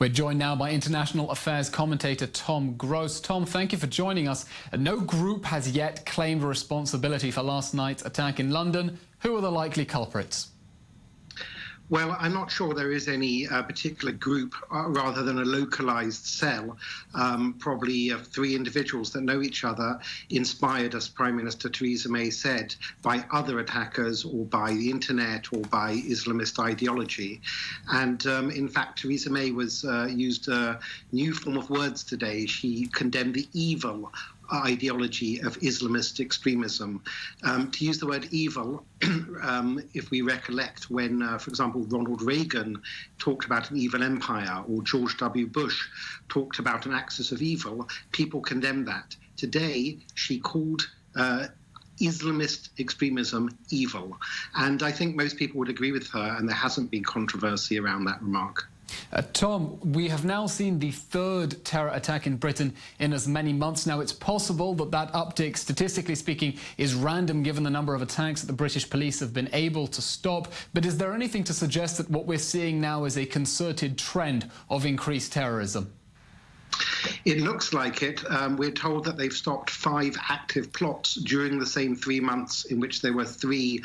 We're joined now by international affairs commentator Tom Gross. Tom, thank you for joining us. No group has yet claimed responsibility for last night's attack in London. Who are the likely culprits? Well, I'm not sure there is any particular group rather than a localized cell. Probably three individuals that know each other, inspired, as Prime Minister Theresa May said, by other attackers or by the internet or by Islamist ideology. And in fact, Theresa May used a new form of words today. She condemned the evil ideology of Islamist extremism. To use the word evil, if we recollect when, for example, Ronald Reagan talked about an evil empire, or George W. Bush talked about an axis of evil, people condemned that. Today, she called Islamist extremism evil. And I think most people would agree with her, and there hasn't been controversy around that remark. Tom, we have now seen the third terror attack in Britain in as many months now. It's possible that that uptick, statistically speaking, is random given the number of attacks that the British police have been able to stop. But is there anything to suggest that what we're seeing now is a concerted trend of increased terrorism? It looks like it. We're told that they've stopped 5 active plots during the same 3 months in which there were 3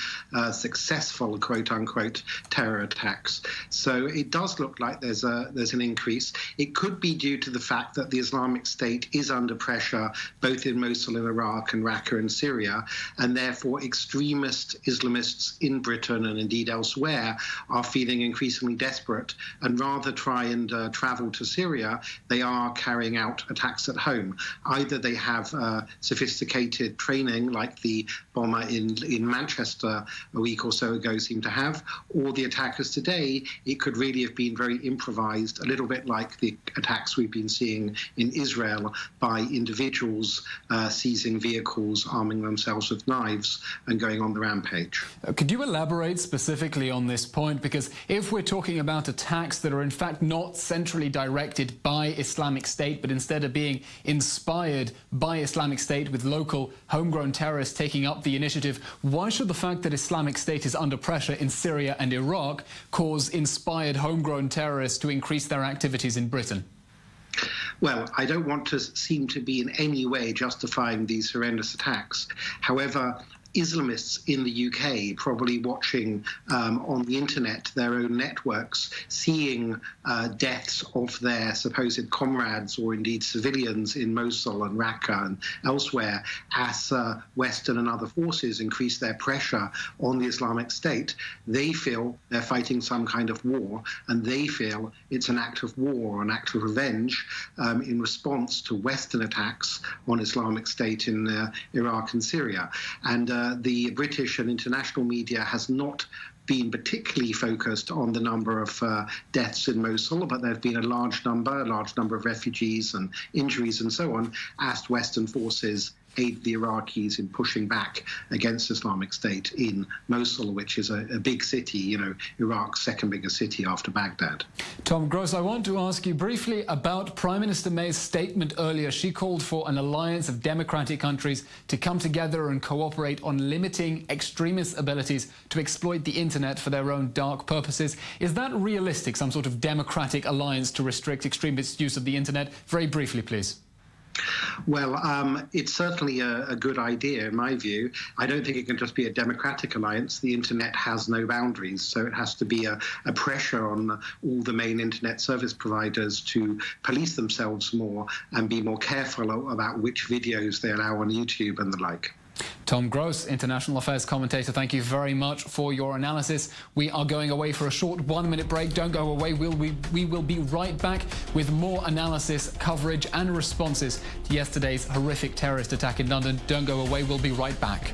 successful, quote-unquote, terror attacks. So it does look like there's an increase. It could be due to the fact that the Islamic State is under pressure both in Mosul in Iraq and Raqqa in Syria, and therefore extremist Islamists in Britain and indeed elsewhere are feeling increasingly desperate, and rather try and travel to Syria, they are carrying out attacks at home. Either they have sophisticated training like the bomber in Manchester a week or so ago seemed to have, or the attackers today, it could really have been very improvised, a little bit like the attacks we've been seeing in Israel by individuals seizing vehicles, arming themselves with knives and going on the rampage. Could you elaborate specifically on this point? Because if we're talking about attacks that are in fact not centrally directed by Islamic State, but instead of being inspired by Islamic State with local homegrown terrorists taking up the initiative, why should the fact that Islamic State is under pressure in Syria and Iraq cause inspired homegrown terrorists to increase their activities in Britain? Well, I don't want to seem to be in any way justifying these horrendous attacks. However, Islamists in the UK probably watching on the internet their own networks, seeing deaths of their supposed comrades or indeed civilians in Mosul and Raqqa and elsewhere as Western and other forces increase their pressure on the Islamic State. They feel they're fighting some kind of war, and they feel it's an act of war, an act of revenge in response to Western attacks on Islamic State in Iraq and Syria. And the British and international media has not been particularly focused on the number of deaths in Mosul, but there have been a large number of refugees and injuries and so on, as Western forces aid the Iraqis in pushing back against Islamic State in Mosul, which is a big city, you know, Iraq's second biggest city after Baghdad. Tom Gross, I want to ask you briefly about Prime Minister May's statement earlier. She called for an alliance of democratic countries to come together and cooperate on limiting extremist abilities to exploit the internet for their own dark purposes. Is that realistic, some sort of democratic alliance to restrict extremist use of the internet? Very briefly, please. Well, it's certainly a good idea, in my view. I don't think it can just be a democratic alliance. The internet has no boundaries, so it has to be a pressure on all the main internet service providers to police themselves more and be more careful about which videos they allow on YouTube and the like. Tom Gross, international affairs commentator, thank you very much for your analysis. We are going away for a short 1-minute break. Don't go away. We will be right back with more analysis, coverage and responses to yesterday's horrific terrorist attack in London. Don't go away. We'll be right back.